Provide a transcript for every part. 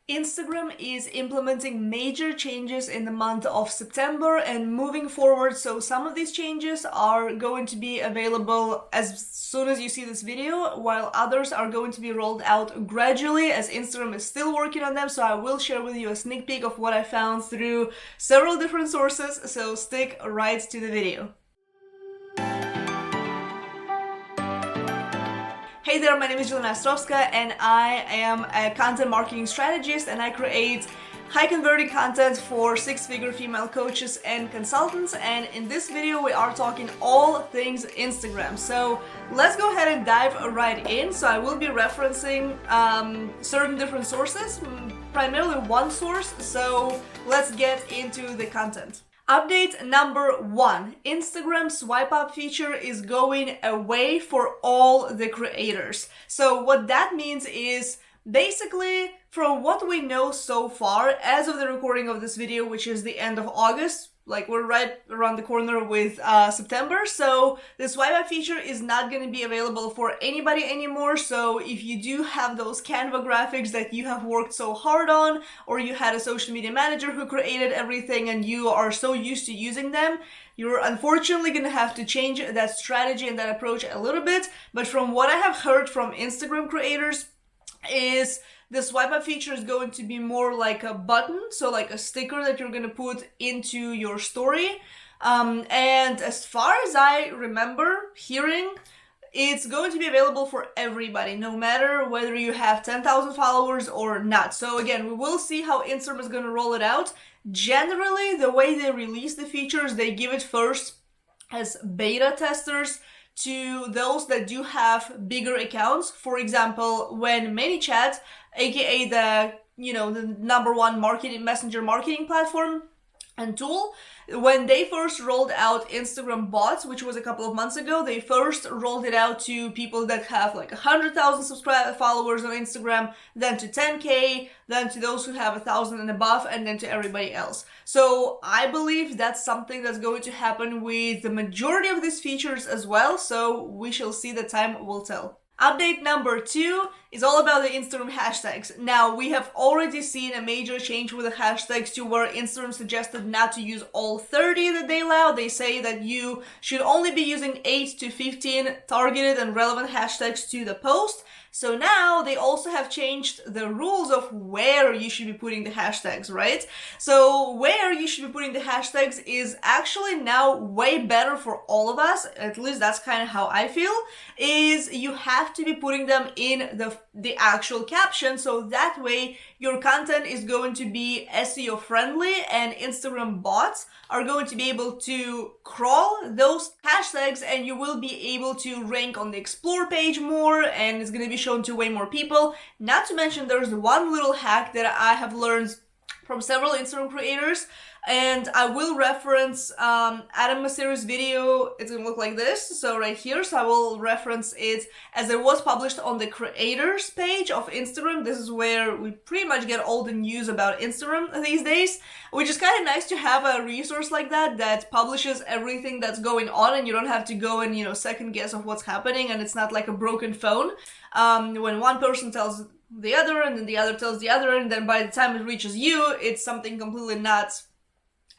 Instagram is implementing major changes in the month of September and moving forward, so some of these changes are going to be available as soon as you see this video, while others are going to be rolled out gradually as Instagram is still working on them. So I will share with you a sneak peek of what I found through several different sources, so stick right to the video. Hey there, my name is Jelena Ostrovska and I am a content marketing strategist, and I create high converting content for six-figure female coaches and consultants. And in this video we are talking all things Instagram. So let's go ahead and dive right in. So I will be referencing certain different sources, primarily one source. So let's get into the content. Update number 1, Instagram swipe up feature is going away for all the creators. So what that means is basically, from what we know so far, as of the recording of this video, which is the end of August, like we're right around the corner with September, so the swipe up feature is not going to be available for anybody anymore. So if you do have those Canva graphics that you have worked so hard on, or you had a social media manager who created everything and you are so used to using them, you're unfortunately going to have to change that strategy and that approach a little bit. But from what I have heard from Instagram creators is the swipe up feature is going to be more like a button, so like a sticker that you're going to put into your story. And as far as I remember hearing, it's going to be available for everybody, no matter whether you have 10,000 followers or not. So again, we will see how Instagram is going to roll it out. Generally, the way they release the features, they give it first as beta testers to those that do have bigger accounts. For example, when ManyChat, aka the number one messenger marketing platform and tool, when they first rolled out Instagram bots, which was a couple of months ago, they first rolled it out to people that have like 100,000 followers on Instagram, then to 10K, then to those who have 1,000 and above, and then to everybody else. So I believe that's something that's going to happen with the majority of these features as well. So we shall see, the time will tell. Update number 2 is all about the Instagram hashtags. Now, we have already seen a major change with the hashtags to where Instagram suggested not to use all 30 that they allow. They say that you should only be using 8 to 15 targeted and relevant hashtags to the post. So now they also have changed the rules of where you should be putting the hashtags, right? So where you should be putting the hashtags is actually now way better for all of us. At least that's kind of how I feel, is you have to be putting them in the actual caption. So that way your content is going to be SEO friendly, and Instagram bots are going to be able to crawl those hashtags, and you will be able to rank on the explore page more, and it's going to be shown to way more people. Not to mention, there's one little hack that I have learned from several Instagram creators, and I will reference Adam Masseri's video. It's gonna look like this, so right here. So I will reference it as it was published on the creators page of Instagram. This is where we pretty much get all the news about Instagram these days, which is kind of nice to have a resource like that that publishes everything that's going on, and you don't have to go and second guess of what's happening, and it's not like a broken phone when one person tells the other and then the other tells the other, and then by the time it reaches you, it's something completely not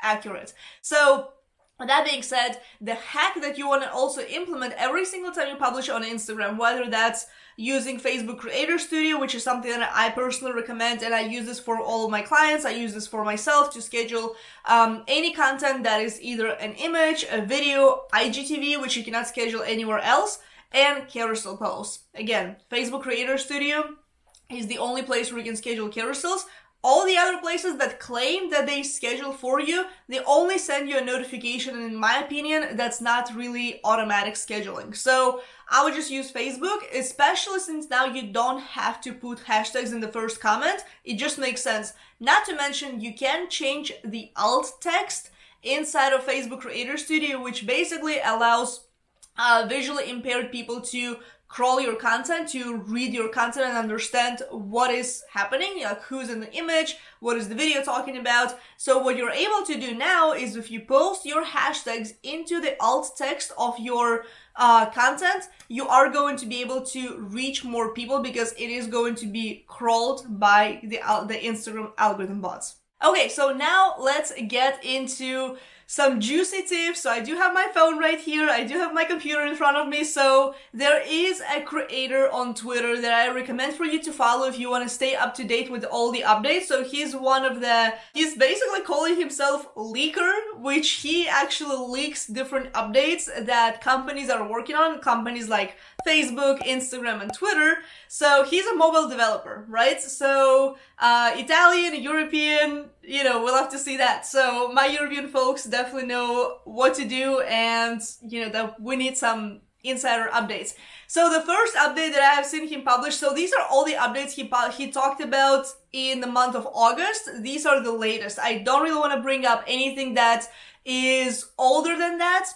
accurate. So with that being said, the hack that you want to also implement every single time you publish on Instagram, whether that's using Facebook Creator Studio, which is something that I personally recommend, and I use this for all of my clients, I use this for myself to schedule any content that is either an image, a video, IGTV, which you cannot schedule anywhere else, and carousel posts. Again, Facebook Creator Studio is the only place where you can schedule carousels. All the other places that claim that they schedule for you, they only send you a notification, and in my opinion, that's not really automatic scheduling. So I would just use Facebook, especially since now you don't have to put hashtags in the first comment. It just makes sense. Not to mention, you can change the alt text inside of Facebook Creator Studio, which basically allows visually impaired people to crawl your content, to read your content and understand what is happening, like who's in the image, what is the video talking about. So what you're able to do now is if you post your hashtags into the alt text of your content, you are going to be able to reach more people because it is going to be crawled by the Instagram algorithm bots. Okay, so now let's get into some juicy tips. So I do have my phone right here. I do have my computer in front of me. So there is a creator on Twitter that I recommend for you to follow if you want to stay up to date with all the updates. So he's basically calling himself Leaker, which he actually leaks different updates that companies are working on, companies like Facebook, Instagram, and Twitter. So he's a mobile developer, right? So Italian, European, we'll have to see that. So my European folks definitely know what to do, and that we need some insider updates. So the first update that I have seen him publish, so these are all the updates he talked about in the month of August. These are the latest. I don't really want to bring up anything that is older than that,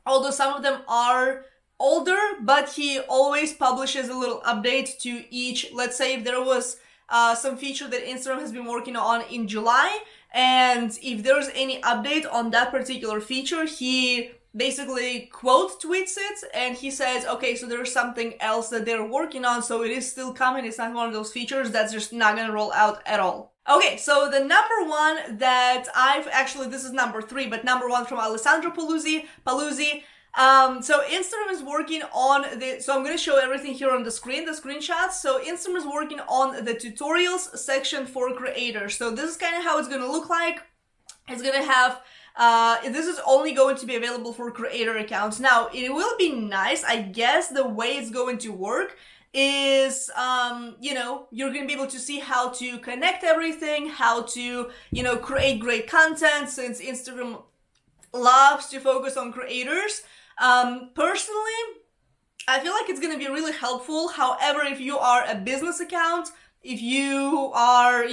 although some of them are older, but he always publishes a little update to each. Let's say if there was some feature that Instagram has been working on in July, and if there's any update on that particular feature, he basically quote tweets it and he says, okay, so there's something else that they're working on, so it is still coming. It's not one of those features that's just not gonna roll out at all. Okay, so the number one that this is number 3, but number 1 from Alessandro Paluzzi. So Instagram is working on so I'm going to show everything here on the screen, the screenshots. So Instagram is working on the tutorials section for creators. So this is kind of how it's going to look like. It's going to have, this is only going to be available for creator accounts. Now, it will be nice, I guess the way it's going to work is, you're going to be able to see how to connect everything, how to, create great content, since Instagram loves to focus on creators. Personally, I feel like it's going to be really helpful. However, if you are a business account, if you are,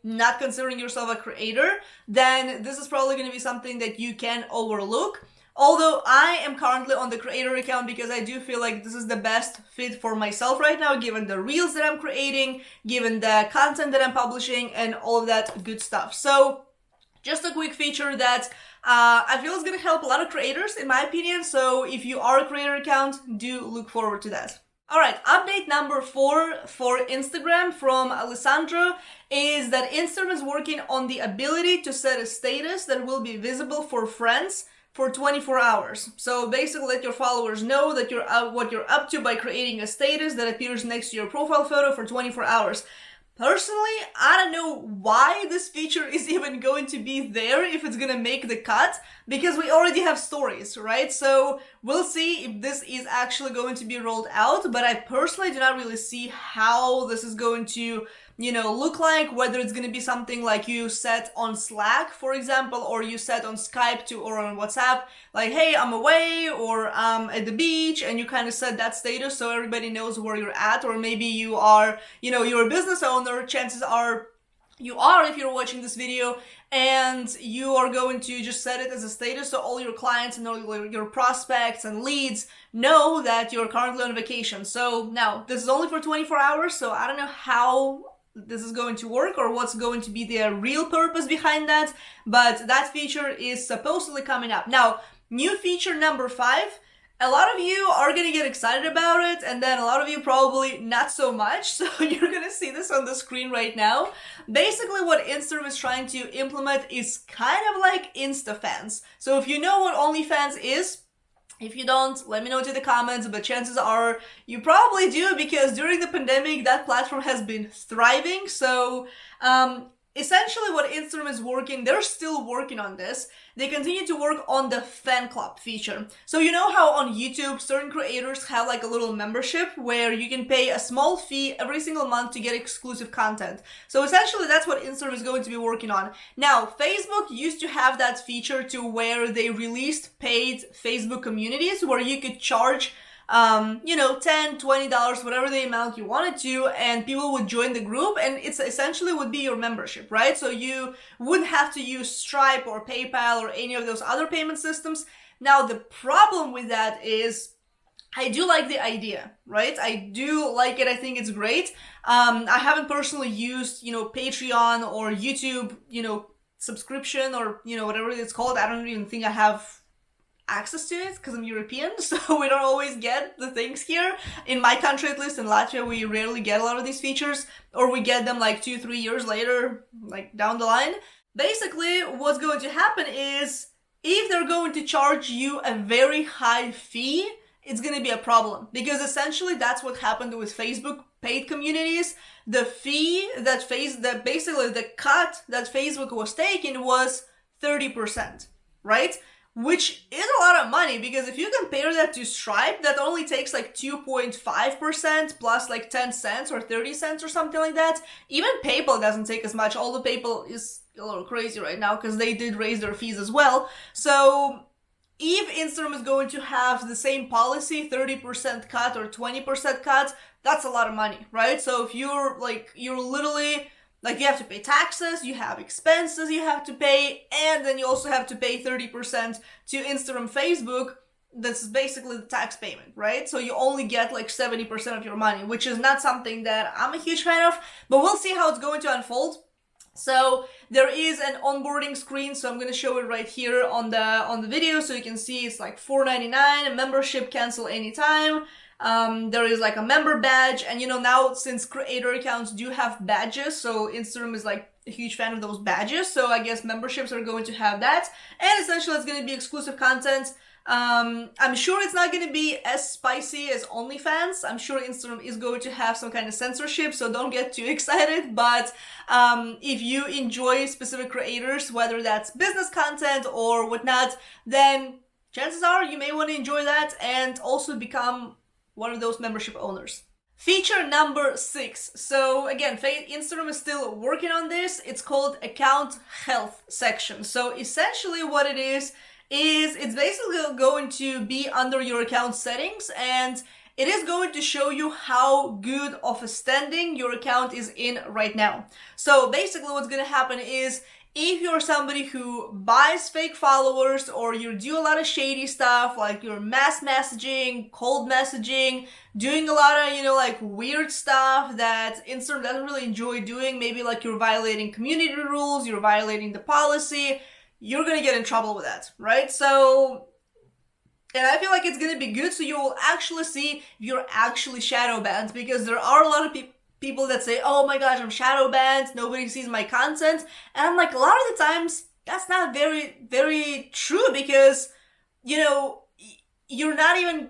not considering yourself a creator, then this is probably going to be something that you can overlook. Although I am currently on the creator account because I do feel like this is the best fit for myself right now, given the reels that I'm creating, given the content that I'm publishing, and all of that good stuff. So just a quick feature that I feel is going to help a lot of creators, in my opinion. So if you are a creator account, do look forward to that. All right, update number 4 for Instagram from Alessandro is that Instagram is working on the ability to set a status that will be visible for friends for 24 hours. So basically let your followers know that what you're up to by creating a status that appears next to your profile photo for 24 hours. Personally, I don't know why this feature is even going to be there if it's gonna make the cut, because we already have stories, right? So we'll see if this is actually going to be rolled out, but I personally do not really see how this is going to, look like, whether it's gonna be something like you set on Slack, for example, or you set on Skype or on WhatsApp, like, hey, I'm away, or I'm at the beach, and you kind of set that status so everybody knows where you're at. Or maybe you are, you're a business owner, chances are you are if you're watching this video, and you are going to just set it as a status so all your clients and all your prospects and leads know that you're currently on vacation. So now, this is only for 24 hours, so I don't know how this is going to work or what's going to be the real purpose behind that, but that feature is supposedly coming up. Now, new feature number 5, a lot of you are going to get excited about it, and then a lot of you probably not so much, so you're going to see this on the screen right now. Basically, what Instagram is trying to implement is kind of like InstaFans. So if you know what OnlyFans is, if you don't, let me know in the comments, but chances are you probably do, because during the pandemic, that platform has been thriving. So essentially what Instagram is working, they're still working on this. They continue to work on the fan club feature. So you know how on YouTube, certain creators have like a little membership where you can pay a small fee every single month to get exclusive content. So essentially that's what Instagram is going to be working on. Now, Facebook used to have that feature to where they released paid Facebook communities where you could charge $10, $20, whatever the amount you wanted to, and people would join the group, and it's essentially would be your membership, right? So you wouldn't have to use Stripe or PayPal or any of those other payment systems. Now, the problem with that is I do like the idea, right? I do like it. I think it's great. I haven't personally used, Patreon or YouTube, subscription or, whatever it's called. I don't even think I have access to it because I'm European, so we don't always get the things here. In my country, at least in Latvia, we rarely get a lot of these features, or we get them like 2-3 years later, like down the line. Basically, what's going to happen is if they're going to charge you a very high fee, it's going to be a problem, because essentially that's what happened with Facebook paid communities. The fee that basically the cut that Facebook was taking was 30%, right? Which is a lot of money, because if you compare that to Stripe, that only takes like 2.5% plus like 10 cents or 30 cents or something like that. Even PayPal doesn't take as much, although PayPal is a little crazy right now because they did raise their fees as well. So if Instagram is going to have the same policy, 30% cut or 20% cut, that's a lot of money, right? So if you're literally, you have to pay taxes, you have expenses you have to pay, and then you also have to pay 30% to Instagram, Facebook. That's basically the tax payment, right? So you only get like 70% of your money, which is not something that I'm a huge fan of, but we'll see how it's going to unfold. So there is an onboarding screen, so I'm going to show it right here on the video, so you can see it's like $4.99, membership, cancel anytime. There is like a member badge, and now since creator accounts do have badges, so Instagram is like a huge fan of those badges, so I guess memberships are going to have that, and essentially it's going to be exclusive content. I'm sure it's not going to be as spicy as OnlyFans. I'm sure Instagram is going to have some kind of censorship, so don't get too excited. But if you enjoy specific creators, whether that's business content or whatnot, then chances are you may want to enjoy that and also become one of those membership owners. Feature number 6. So again, Instagram is still working on this. It's called Account Health section. So essentially what it is it's basically going to be under your account settings, and it is going to show you how good of a standing your account is in right now. So basically what's going to happen is, if you're somebody who buys fake followers, or you do a lot of shady stuff, like you're mass messaging, cold messaging, doing a lot of, weird stuff that Instagram doesn't really enjoy doing, maybe like you're violating community rules, you're violating the policy, you're gonna get in trouble with that, right? So, and I feel like it's gonna be good, so you will actually see if you're actually shadow banned, because there are a lot of people that say, oh my gosh, I'm shadow banned, nobody sees my content, and I'm like, a lot of the times, that's not very, very true, because, you're not even,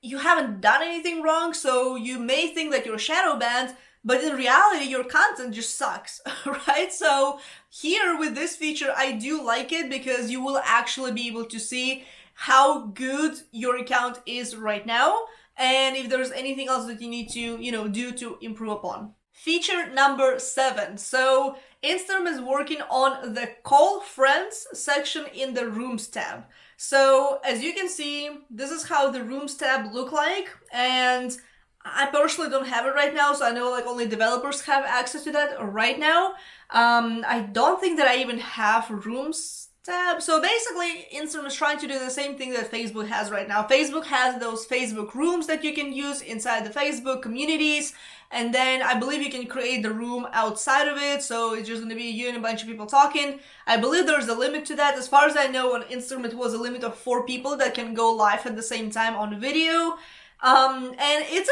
you haven't done anything wrong, so you may think that you're shadow banned, but in reality, your content just sucks, right? So here with this feature, I do like it, because you will actually be able to see how good your account is right now, and if there's anything else that you need to, do to improve upon. Feature number 7. So Instagram is working on the Call Friends section in the Rooms tab. So as you can see, this is how the Rooms tab look like, and I personally don't have it right now, so I know only developers have access to that right now. I don't think that I even have Rooms tab. So basically, Instagram is trying to do the same thing that Facebook has right now. Facebook has those Facebook rooms that you can use inside the Facebook communities, and then I believe you can create the room outside of it, so it's just going to be you and a bunch of people talking. I believe there's a limit to that. As far as I know, on Instagram it was a limit of 4 people that can go live at the same time on video. And it's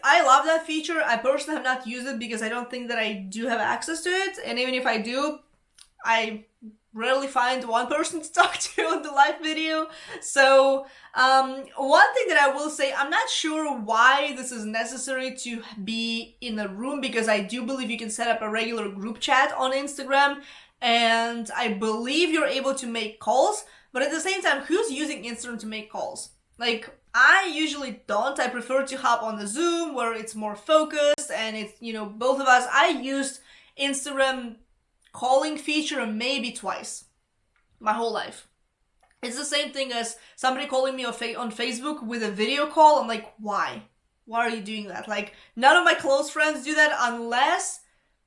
I love that feature. I personally have not used it because I don't think that I do have access to it, and even if I do, I rarely find one person to talk to on the live video. So one thing that I will say, I'm not sure why this is necessary to be in a room, because I do believe you can set up a regular group chat on Instagram, and I believe you're able to make calls, but at the same time, who's using Instagram to make calls? I usually don't. I prefer to hop on the Zoom where it's more focused, and it's, both of us. I used Instagram calling feature maybe twice my whole life. It's the same thing as somebody calling me on Facebook with a video call. I'm like, why? Why are you doing that? None of my close friends do that unless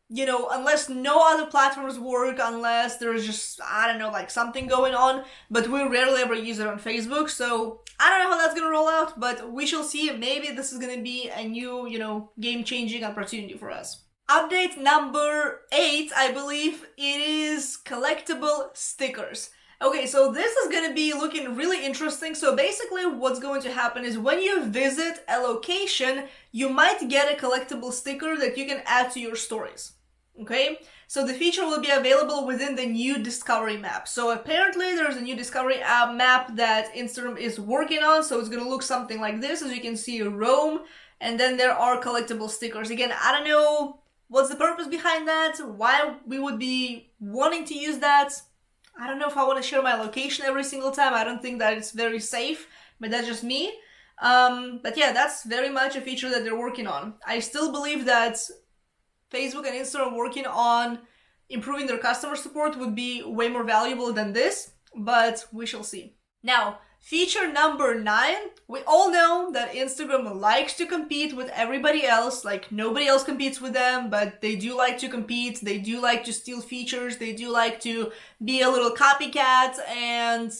unless no other platforms work, unless there's just, I don't know, like something going on, but we rarely ever use it on Facebook, so I don't know how that's gonna roll out, but we shall see. Maybe this is gonna be a new, game-changing opportunity for us. Update number 8, I believe it is collectible stickers. Okay, so this is gonna be looking really interesting. So basically what's going to happen is when you visit a location, you might get a collectible sticker that you can add to your stories. Okay, so the feature will be available within the new discovery map. So apparently there's a new discovery map that Instagram is working on. So it's gonna look something like this. As you can see, Rome, and then there are collectible stickers. Again, I don't know what's the purpose behind that, why we would be wanting to use that. I don't know if I want to share my location every single time. I don't think that it's very safe, but that's just me. But yeah, that's very much a feature that they're working on. I still believe that Facebook and Instagram working on improving their customer support would be way more valuable than this, but we shall see. Now, feature number 9, we all know that Instagram likes to compete with everybody else, like nobody else competes with them, but they do like to compete, they do like to steal features, they do like to be a little copycat and,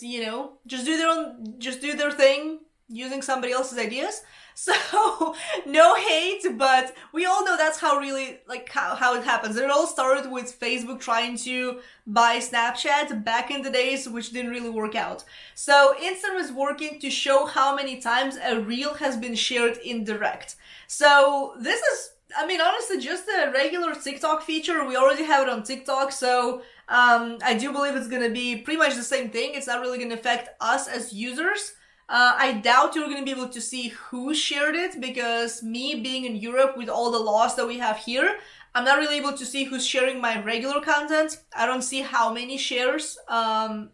just do their thing using somebody else's ideas. So, no hate, but we all know that's how it happens. It all started with Facebook trying to buy Snapchat back in the days, which didn't really work out. So, Instagram is working to show how many times a reel has been shared in direct. So, this is, honestly, just a regular TikTok feature. We already have it on TikTok, so I do believe it's gonna be pretty much the same thing. It's not really gonna affect us as users. I doubt you're going to be able to see who shared it, because me being in Europe with all the laws that we have here, I'm not really able to see who's sharing my regular content. I don't see how many shares I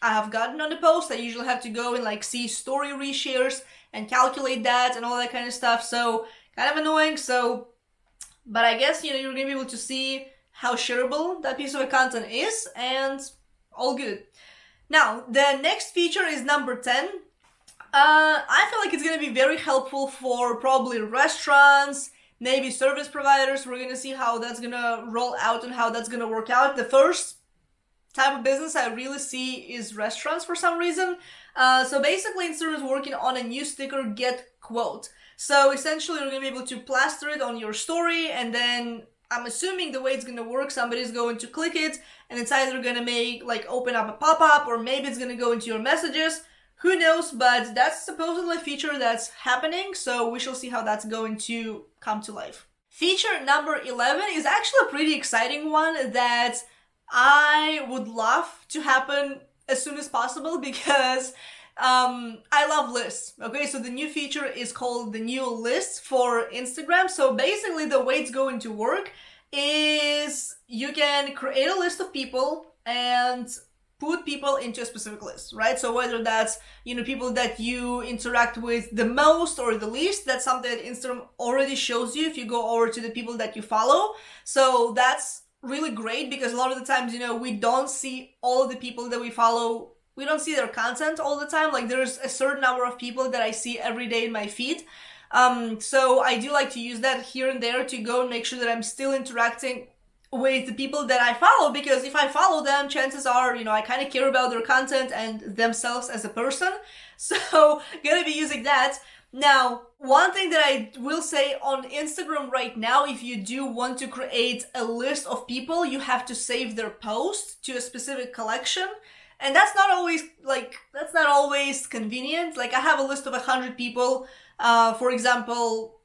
have gotten on the post. I usually have to go and see story reshares and calculate that and all that kind of stuff. So kind of annoying. So, but I guess, you're going to be able to see how shareable that piece of content is, and all good. Now, the next feature is number 10. I feel like it's going to be very helpful for probably restaurants, maybe service providers. We're going to see how that's going to roll out and how that's going to work out. The first type of business I really see is restaurants for some reason. So basically, Instagram is working on a new sticker, Get Quote. So essentially, you're going to be able to plaster it on your story, and then I'm assuming the way it's going to work, somebody's going to click it, and it's either going to open up a pop-up, or maybe it's going to go into your messages. Who knows, but that's supposedly a feature that's happening, so we shall see how that's going to come to life. Feature number 11 is actually a pretty exciting one that I would love to happen as soon as possible, because I love lists. Okay, so the new feature is called the new list for Instagram. So basically the way it's going to work is you can create a list of people and put people into a specific list, right? So whether that's, people that you interact with the most or the least, that's something that Instagram already shows you if you go over to the people that you follow. So that's really great, because a lot of the times, we don't see all of the people that we follow. We don't see their content all the time. There's a certain number of people that I see every day in my feed. So I do like to use that here and there to go and make sure that I'm still interacting with the people that I follow, because if I follow them, chances are, I kind of care about their content and themselves as a person. So gonna be using that. Now, one thing that I will say on Instagram right now, if you do want to create a list of people, you have to save their post to a specific collection. And that's not always convenient. I have a list of 100 people, for example,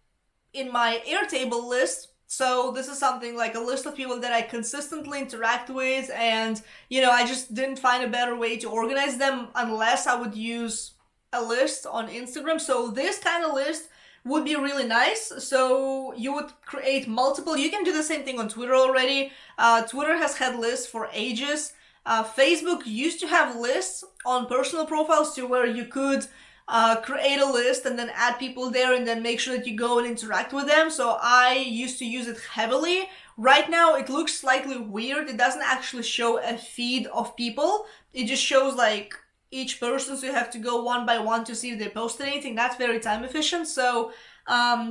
in my Airtable list. So this is something like a list of people that I consistently interact with, and, I just didn't find a better way to organize them unless I would use a list on Instagram. So this kind of list would be really nice. So you would create multiple. You can do the same thing on Twitter already. Twitter has had lists for ages. Facebook used to have lists on personal profiles to where you could create a list and then add people there and then make sure that you go and interact with them. So I used to use it heavily. Right now it looks slightly weird. It doesn't actually show a feed of people. It just shows each person, so you have to go one by one to see if they posted anything. That's very time efficient. So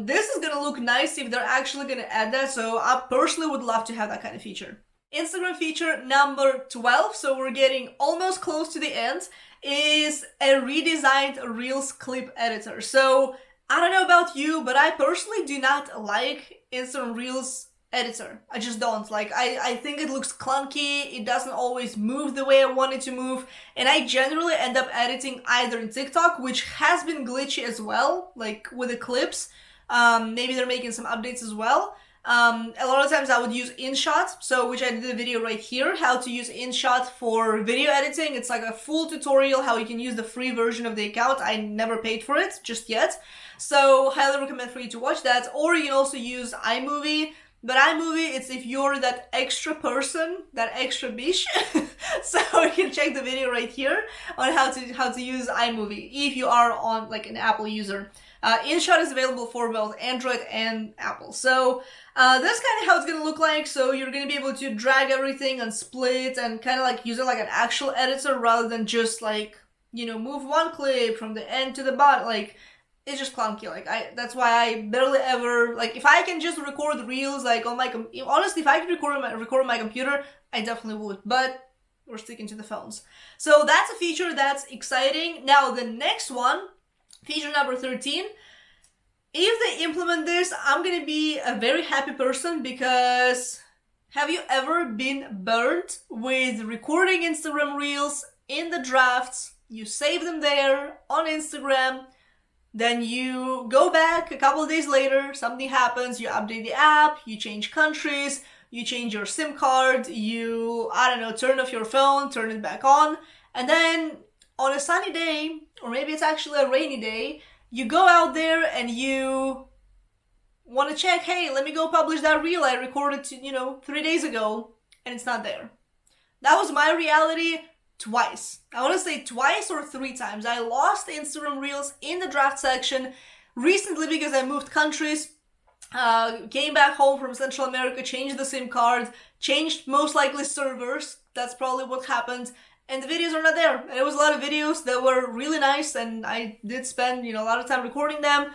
This is gonna look nice if they're actually gonna add that, so I personally would love to have that kind of feature. Instagram feature number 12, so we're getting almost close to the end, is a redesigned Reels clip editor. So I don't know about you, but I personally do not like Instagram Reels editor. I just don't. Like, I think it looks clunky, it doesn't always move the way I want it to move, and I generally end up editing either in TikTok, which has been glitchy as well, like with the clips. Maybe they're making some updates as well. A lot of times I would use InShot, so which I did a video right here, how to use InShot for video editing. It's like a full tutorial how you can use the free version of the account. I never paid for it just yet, so highly recommend for you to watch that. Or you can also use iMovie. But iMovie, it's if you're that extra person, that extra bish. So you can check the video right here on how to use iMovie if you are on like an Apple user. InShot is available for both Android and Apple. So that's kind of how it's gonna look like. So you're gonna be able to drag everything and split and kind of like use it like an actual editor rather than just like, you know, move one clip from the end to the bottom. Like, it's just clunky. Like, that's why I barely ever, like, if I can just record reels like on my honestly, if I could record on my computer, I definitely would, but we're sticking to the phones. So that's a feature that's exciting. Now the next one, feature number 13, if they implement this, I'm gonna be a very happy person, because have you ever been burnt with recording Instagram reels in the drafts? You save them there on Instagram, then you go back a couple of days later, something happens, you update the app, you change countries, you change your SIM card, you, I don't know, turn off your phone, turn it back on, and then on a sunny day, or maybe it's actually a rainy day, you go out there and you want to check, hey, let me go publish that reel I recorded, 3 days ago, and it's not there. That was my reality. Twice. I want to say twice or 3 times. I lost Instagram Reels in the draft section recently because I moved countries, came back home from Central America, changed the SIM card, changed most likely servers. That's probably what happened. And the videos are not there. And it was a lot of videos that were really nice, and I did spend, a lot of time recording them,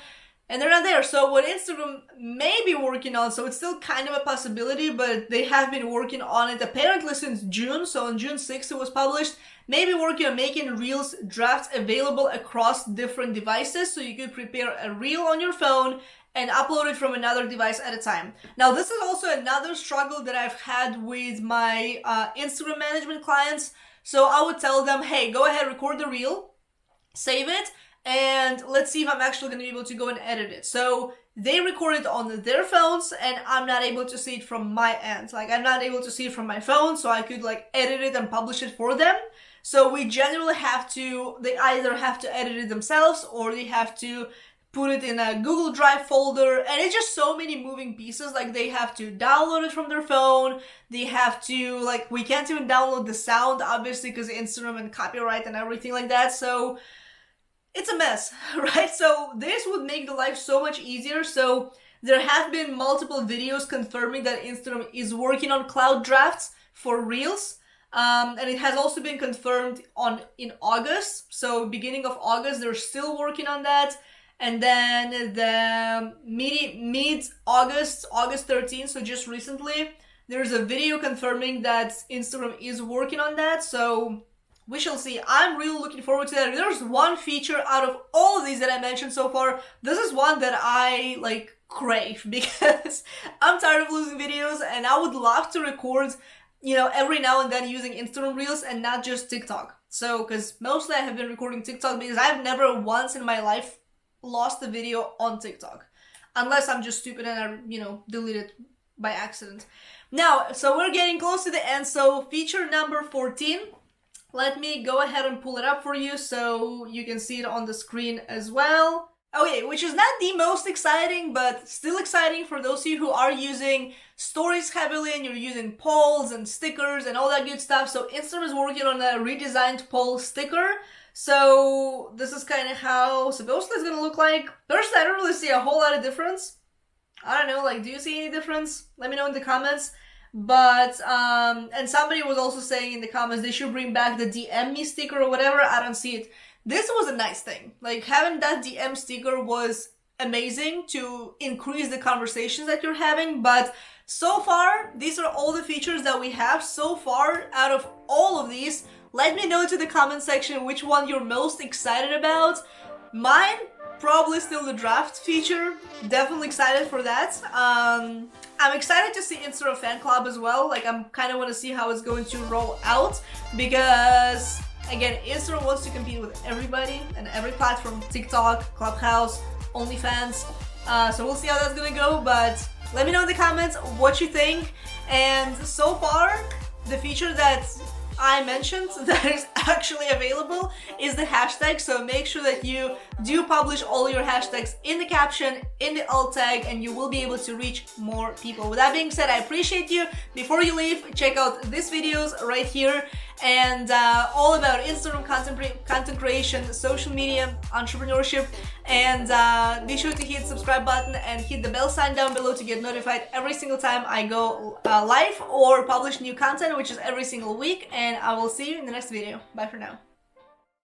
and they're not there. So what Instagram may be working on, so it's still kind of a possibility, but they have been working on it apparently since June. So on June 6th it was published. Maybe working on making Reels drafts available across different devices, so you could prepare a reel on your phone and upload it from another device at a time. Now this is also another struggle that I've had with my Instagram management clients. So I would tell them, hey, go ahead, record the reel, save it, and let's see if I'm actually going to be able to go and edit it. So they record it on their phones, and I'm not able to see it from my end. Like, I'm not able to see it from my phone, so I could like edit it and publish it for them. So we generally they either have to edit it themselves, or they have to put it in a Google Drive folder, and it's just so many moving pieces. Like, they have to download it from their phone, they have to, like, we can't even download the sound, obviously, because Instagram and copyright and everything like that, so it's a mess, right? So this would make the life so much easier. So there have been multiple videos confirming that Instagram is working on cloud drafts for Reels, and it has also been confirmed in August, so beginning of August, they're still working on that. And then the mid-August, August 13th, so just recently, there's a video confirming that Instagram is working on that. So we shall see. I'm really looking forward to that. There's one feature out of all of these that I mentioned so far. This is one that I crave, because I'm tired of losing videos, and I would love to record, every now and then using Instagram Reels and not just TikTok. So, because mostly I have been recording TikTok, because I've never once in my life lost the video on TikTok, unless I'm just stupid and I delete it by accident. Now, so we're getting close to the end. So feature number 14, let me go ahead and pull it up for you so you can see it on the screen as well. Okay, which is not the most exciting, but still exciting for those of you who are using stories heavily and you're using polls and stickers and all that good stuff. So Instagram is working on a redesigned poll sticker. So this is kind of how supposedly it's gonna look like. Personally, I don't really see a whole lot of difference. I don't know, do you see any difference? Let me know in the comments. But, and somebody was also saying in the comments they should bring back the DM me sticker or whatever. I don't see it. This was a nice thing. Like, having that DM sticker was amazing to increase the conversations that you're having. But so far, these are all the features that we have so far. Out of all of these, let me know to the comment section which one you're most excited about. Mine, probably still the draft feature. Definitely excited for that. I'm excited to see Instagram fan club as well. Like, I'm kind of want to see how it's going to roll out, because again, Instagram wants to compete with everybody and every platform: TikTok, Clubhouse, OnlyFans. So we'll see how that's gonna go, but let me know in the comments what you think. And so far, the feature that I mentioned that is actually available is the hashtag. So make sure that you do publish all your hashtags in the caption, in the alt tag, and you will be able to reach more people. With that being said, I appreciate you. Before you leave, check out these videos right here, and all about Instagram content creation, social media, entrepreneurship. And be sure to hit the subscribe button and hit the bell sign down below to get notified every single time I go live or publish new content, which is every single week. And I will see you in the next video. Bye for now.